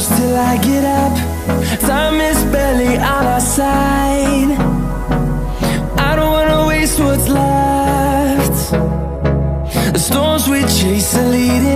close till I get up. Time is barely on our side. I don't wanna waste what's left. The storms we chase are leading